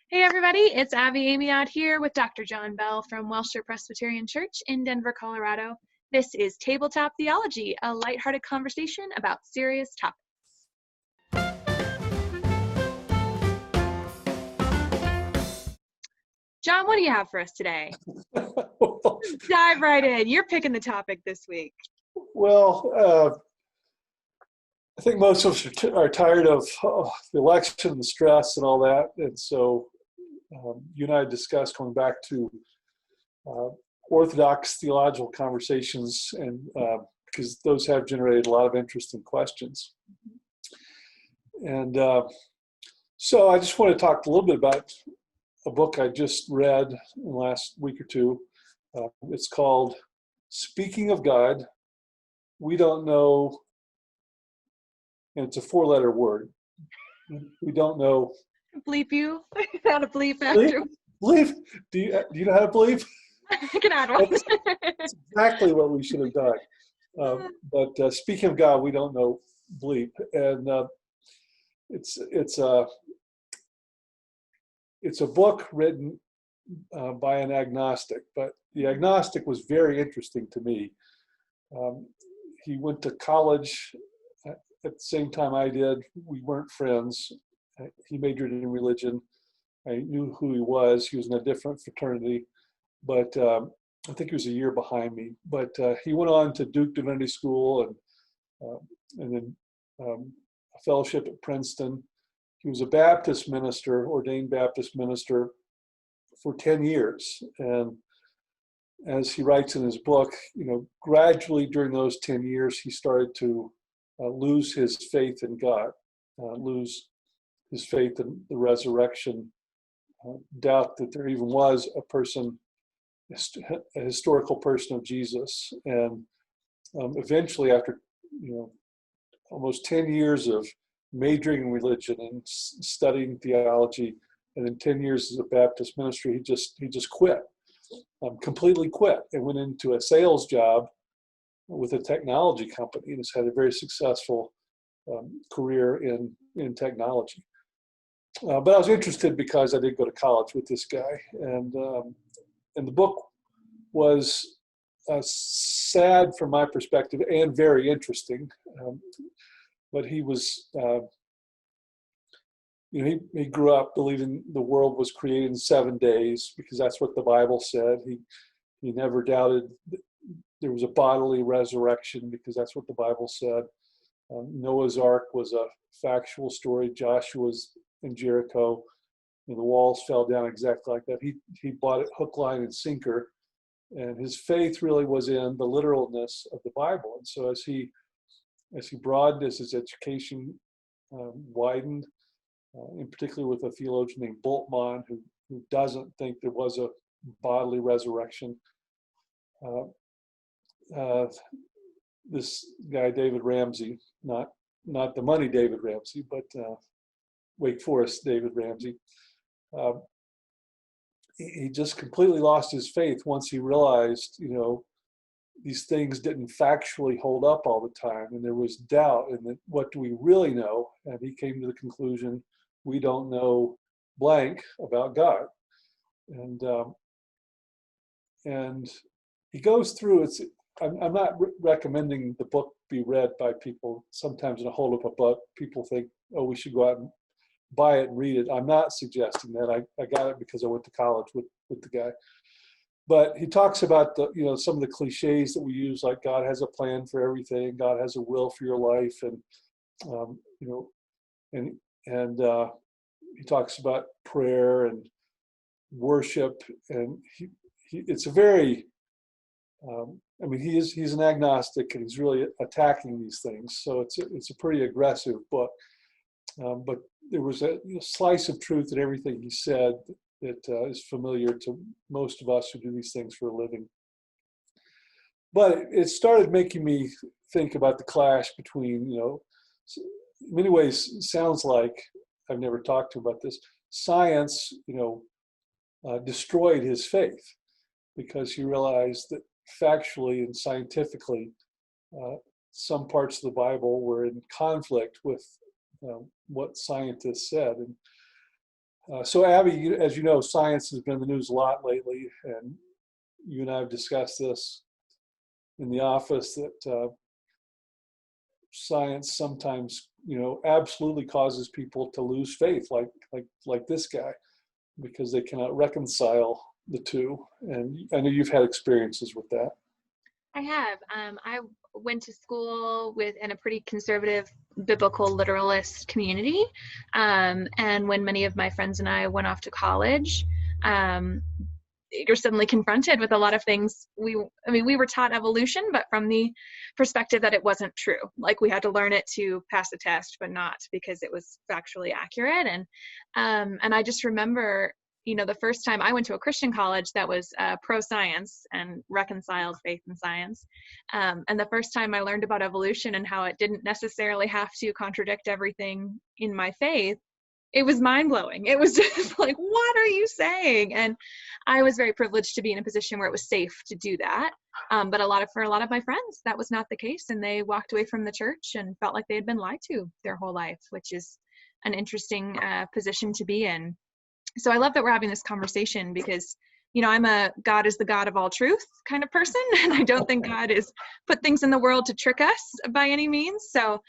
Hey everybody, it's Abbie out here with Dr. John Bell from Wellshire Presbyterian Church in Denver, Colorado. This is Tabletop Theology, a lighthearted conversation about serious topics. John, what do you have for us today? Dive right in. You're picking the topic this week. Well, I think most of us are tired of the election and the stress and all that. And so you and I discussed going back to orthodox theological conversations, and because those have generated a lot of interesting questions. And so I just want to talk a little bit about a book I just read in the last week or two. It's called Speaking of God, We Don't Know, and it's a 4-letter word. We don't know. Bleep you? How to bleep after? Bleep? Do you know how to bleep? I can add one. That's exactly what we should have done. But speaking of God, we don't know bleep, and it's a book written by an agnostic, but the agnostic was very interesting to me. He went to college at the same time I did. We weren't friends. He majored in religion. I knew who he was. He was in a different fraternity, but I think he was a year behind me. But he went on to Duke Divinity School and then a fellowship at Princeton. He was a Baptist minister, ordained Baptist minister, for 10 years. And as he writes in his book, gradually during those 10 years, he started to lose his faith in God, lose his faith in the resurrection, doubt that there even was a historical person of Jesus. And eventually, after almost 10 years of majoring in religion and studying theology, and then 10 years as a Baptist ministry, he just quit, completely quit, and went into a sales job with a technology company, and has had a very successful career in technology. But I was interested because I did go to college with this guy, and the book was sad from my perspective and very interesting. But he was, he grew up believing the world was created in 7 days because that's what the Bible said. He never doubted there was a bodily resurrection because that's what the Bible said. Noah's Ark was a factual story. Joshua's in Jericho, the walls fell down exactly like that. He bought it hook, line, and sinker, and his faith really was in the literalness of the Bible. And so as he broadened, as his education widened, in particular with a theologian named Bultmann, who doesn't think there was a bodily resurrection. This guy, David Ramsey, not the money David Ramsey, but Wake Forest David Ramsey, he just completely lost his faith once he realized, these things didn't factually hold up all the time, and there was doubt, and what do we really know? And he came to the conclusion, we don't know blank about God. And he goes through, I'm not recommending the book be read by people. Sometimes when I hold up a book, people think, oh, we should go out and buy it and read it. I'm not suggesting that. I got it because I went to college with the guy. But he talks about some of the cliches that we use, like God has a plan for everything, God has a will for your life, and he talks about prayer and worship, and it's a very he's an agnostic, and he's really attacking these things. So it's a pretty aggressive book. But there was a slice of truth in everything he said that is familiar to most of us who do these things for a living. But it started making me think about the clash between, in many ways, sounds like, I've never talked to him about this, science, destroyed his faith because he realized that factually and scientifically, some parts of the Bible were in conflict with what scientists said. So Abbie, as you know, science has been in the news a lot lately, and you and I have discussed this in the office that science sometimes, absolutely causes people to lose faith, like this guy, because they cannot reconcile the two. And I know you've had experiences with that. I have. I went to school in a pretty conservative biblical literalist community. And when many of my friends and I went off to college, you're suddenly confronted with a lot of things. We were taught evolution, but from the perspective that it wasn't true. Like we had to learn it to pass the test, but not because it was factually accurate. And I just remember, the first time I went to a Christian college that was pro-science and reconciled faith and science. And the first time I learned about evolution and how it didn't necessarily have to contradict everything in my faith, it was mind-blowing. It was just like, what are you saying? And I was very privileged to be in a position where it was safe to do that. But for a lot of my friends, that was not the case. And they walked away from the church and felt like they had been lied to their whole life, which is an interesting position to be in. So I love that we're having this conversation because, I'm a God is the God of all truth kind of person. And I don't think God is put things in the world to trick us by any means. So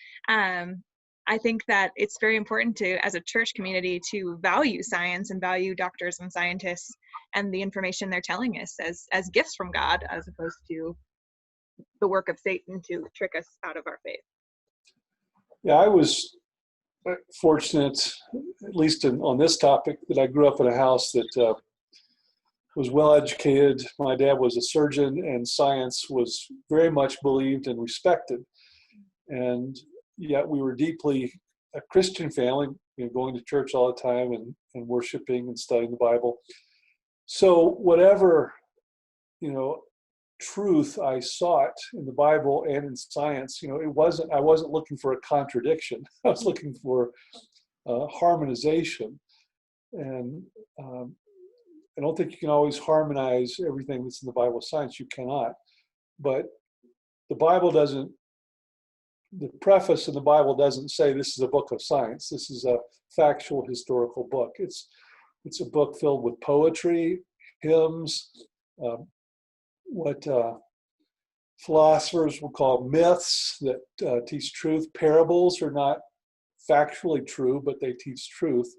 I think that it's very important to, as a church community, to value science and value doctors and scientists and the information they're telling us as gifts from God, as opposed to the work of Satan to trick us out of our faith. Yeah, I was fortunate, at least on this topic, that I grew up in a house that was well educated. My dad was a surgeon, and science was very much believed and respected. And yet we were deeply a Christian family, going to church all the time and worshiping and studying the Bible. So whatever, truth I sought in the Bible and in science, I wasn't looking for a contradiction. I was looking for harmonization. And I don't think you can always harmonize everything that's in the Bible with science. You cannot. But the preface in the Bible doesn't say this is a book of science. This is a factual historical book. It's a book filled with poetry, hymns, what philosophers will call myths that teach truth. Parables are not factually true, but they teach truth.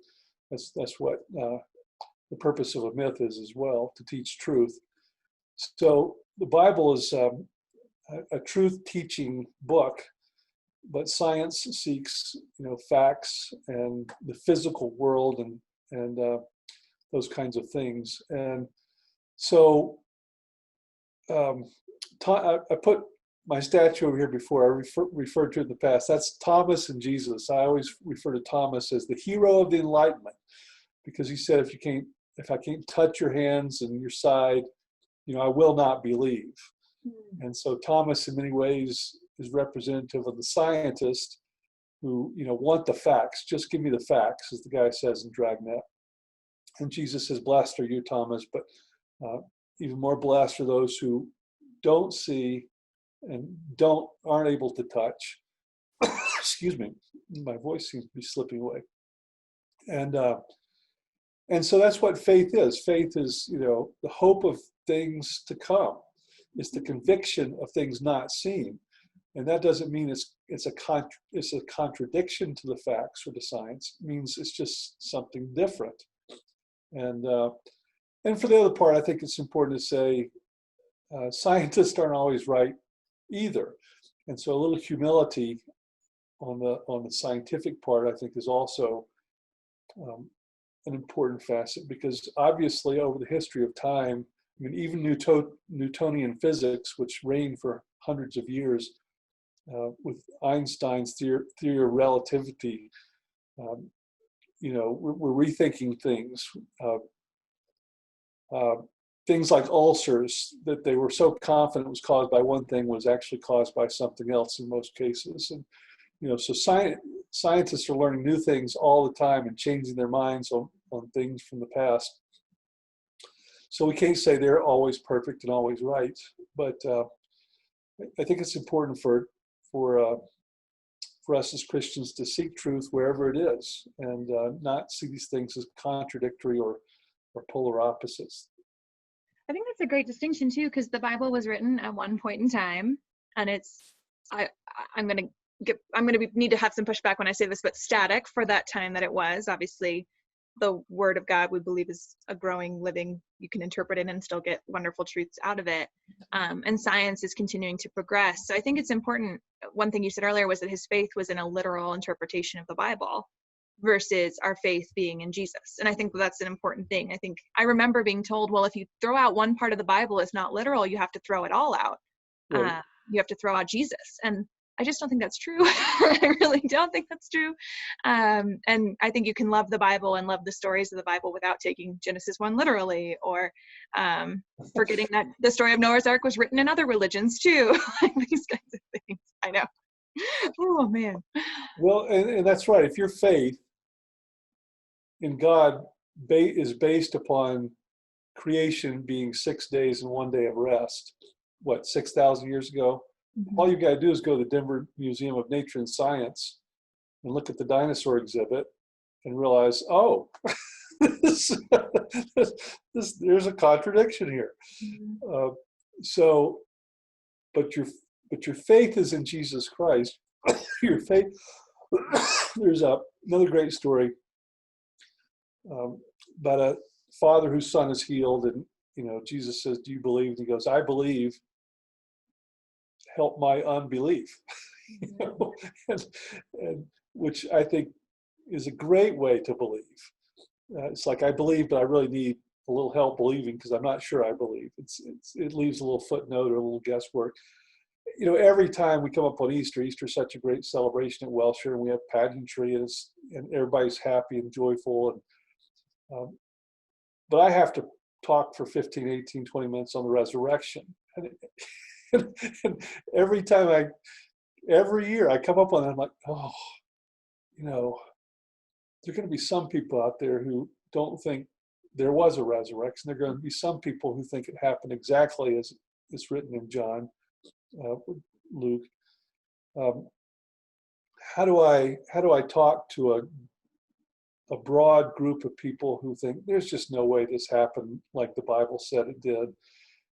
That's what the purpose of a myth is as well, to teach truth. So the Bible is a truth-teaching book, but science seeks, facts and the physical world and those kinds of things. And so I put my statue over here before. I referred to it in the past. That's Thomas and Jesus. I always refer to Thomas as the hero of the Enlightenment, because he said, if I can't touch your hands and your side, I will not believe. And so Thomas, in many ways, is representative of the scientist who, want the facts. Just give me the facts, as the guy says in Dragnet. And Jesus says, blessed are you, Thomas, but even more blessed are those who don't see and aren't able to touch. Excuse me, my voice seems to be slipping away. And so that's what faith is. Faith is, the hope of things to come. It's the conviction of things not seen. And that doesn't mean it's a contradiction to the facts or to science. It means it's just something different. And for the other part, I think it's important to say scientists aren't always right either. And so a little humility on the scientific part, I think, is also an important facet, because obviously over the history of time, even Newtonian physics, which reigned for hundreds of years, with Einstein's theory of relativity, we're rethinking things. Things like ulcers that they were so confident was caused by one thing was actually caused by something else in most cases. And so scientists are learning new things all the time and changing their minds on things from the past. So we can't say they're always perfect and always right, but I think it's important for for us as Christians to seek truth wherever it is, and not see these things as contradictory or polar opposites. I think that's a great distinction too, because the Bible was written at one point in time, and I'm gonna need to have some pushback when I say this, but static for that time that it was. Obviously, the Word of God, we believe, is a growing, living. You can interpret it and still get wonderful truths out of it. And science is continuing to progress. So I think it's important. One thing you said earlier was that his faith was in a literal interpretation of the Bible versus our faith being in Jesus. And I think that's an important thing. I remember being told, well, if you throw out one part of the Bible is not literal, you have to throw it all out. Right. You have to throw out Jesus. And I just don't think that's true. I really don't think that's true. And I think you can love the Bible and love the stories of the Bible without taking Genesis 1 literally, or forgetting that the story of Noah's Ark was written in other religions too. Like these kinds of things. I know. Oh, man. Well, and that's right. If your faith in God is based upon creation being 6 days and 1 day of rest, 6,000 years ago? Mm-hmm. All you got to do is go to the Denver Museum of Nature and Science and look at the dinosaur exhibit and realize, oh, there's a contradiction here. Mm-hmm. But your faith is in Jesus Christ. Your faith. There's another great story about a father whose son is healed, and Jesus says, "Do you believe?" And he goes, "I believe. Help my unbelief." and which I think is a great way to believe. It's like, I believe, but I really need a little help believing because I'm not sure I believe. It leaves a little footnote or a little guesswork. Every time we come up on Easter's such a great celebration at Welshire, and we have pageantry, and everybody's happy and joyful. And but I have to talk for 15, 18, 20 minutes on the resurrection. And every year I come up on it, I'm like, oh, there are going to be some people out there who don't think there was a resurrection. There are going to be some people who think it happened exactly as it's written in John, Luke. How do I talk to a broad group of people who think there's just no way this happened like the Bible said it did,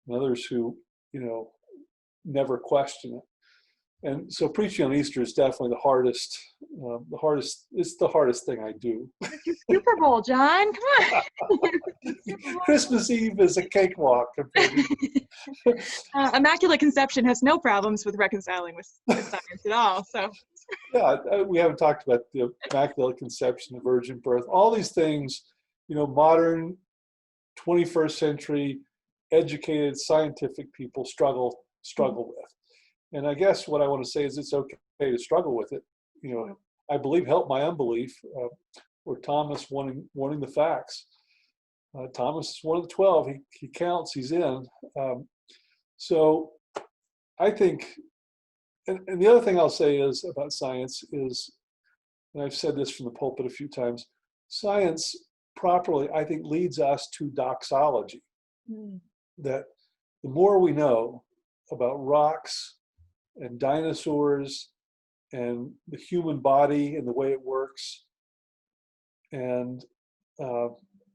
and others who never question it? And so preaching on Easter is definitely the hardest. It's the hardest thing I do. It's your Super Bowl, John. Come on. Christmas Eve is a cakewalk. Immaculate Conception has no problems with reconciling with science at all. So yeah, we haven't talked about the Immaculate Conception, the virgin birth, all these things. Modern 21st century educated scientific people struggle with. And I guess what I want to say is it's okay to struggle with it. I believe, help my unbelief, or Thomas wanting the facts. Thomas is one of the 12. He counts, he's in. So I think, and the other thing I'll say is about science is, and I've said this from the pulpit a few times, science properly, I think, leads us to doxology. That the more we know about rocks and dinosaurs and the human body and the way it works, and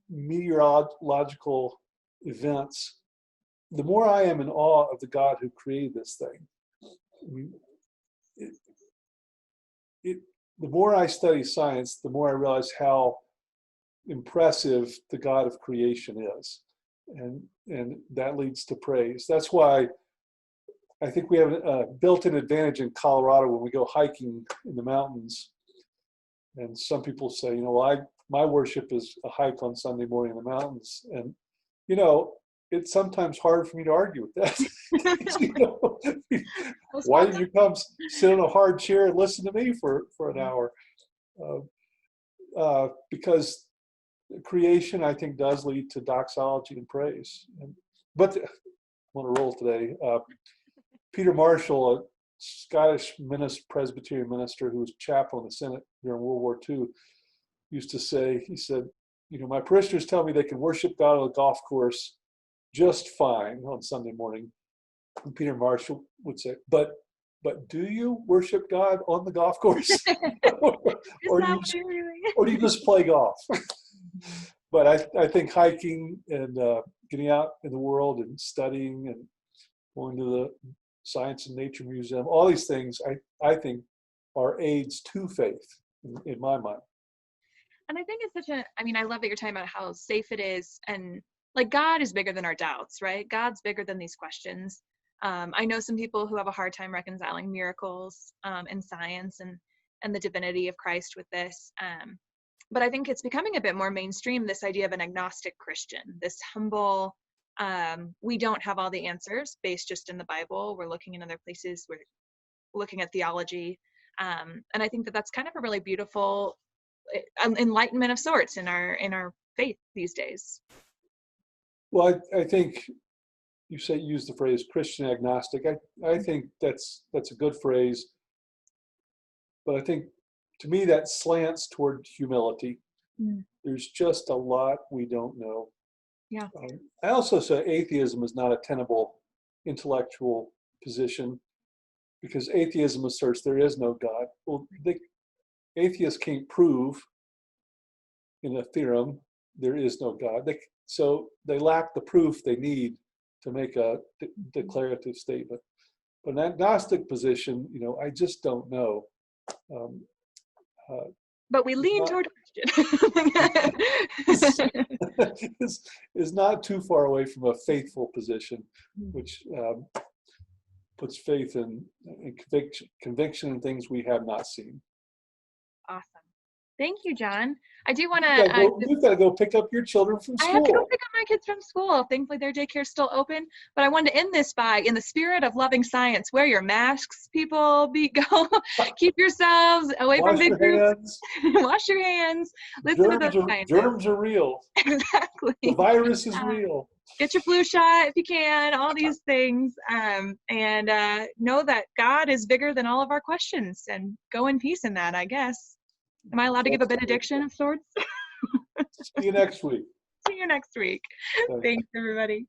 meteorological events, the more I am in awe of the God who created this thing. The more I study science, the more I realize how impressive the God of creation is. And that leads to praise. That's why I think we have a built-in advantage in Colorado when we go hiking in the mountains. And some people say, my worship is a hike on Sunday morning in the mountains. And, it's sometimes hard for me to argue with that. Why did you come sit in a hard chair and listen to me for an hour? Because creation, I think, does lead to doxology and praise. But I'm on a roll today. Peter Marshall, a Scottish Presbyterian minister who was chaplain in the Senate during World War II, used to say, he said, my parishioners tell me they can worship God on a golf course just fine on Sunday morning. And Peter Marshall would say, but but do you worship God on the golf course? or, do you just play golf? But I think hiking and getting out in the world and studying and going to the Science and Nature Museum, all these things, I think are aids to faith in my mind. And I think it's I love that you're talking about how safe it is. And like, God is bigger than our doubts, right? God's bigger than these questions. I know some people who have a hard time reconciling miracles and science and the divinity of Christ with this. But I think it's becoming a bit more mainstream, this idea of an agnostic Christian, this humble, we don't have all the answers based just in the Bible. We're looking in other places. We're looking at theology. And I think that that's kind of a really beautiful enlightenment of sorts in our faith these days. Well, I think you use the phrase Christian agnostic. I think that's a good phrase, but I think to me that slants toward humility. There's just a lot we don't know. Yeah. I also say atheism is not a tenable intellectual position, because atheism asserts there is no God. Well, atheists can't prove in a theorem there is no God. So they lack the proof they need to make a declarative statement. But an agnostic position, I just don't know. But we lean toward Christian. is not too far away from a faithful position, which puts faith in conviction in things we have not seen. Awesome. Thank you, John. I do want to... You've got to go pick up your children from school. I have to go pick up my kids from school. Thankfully, their daycare is still open. But I wanted to end this by, in the spirit of loving science, wear your masks, people. Go keep yourselves away from big groups. Wash your hands. Listen to those scientists. Germs are real. Exactly. The virus is real. Get your flu shot if you can, all these things. And know that God is bigger than all of our questions. And go in peace in that, I guess. Am I allowed to give a benediction of sorts? See you next week. See you next week. Thanks, everybody.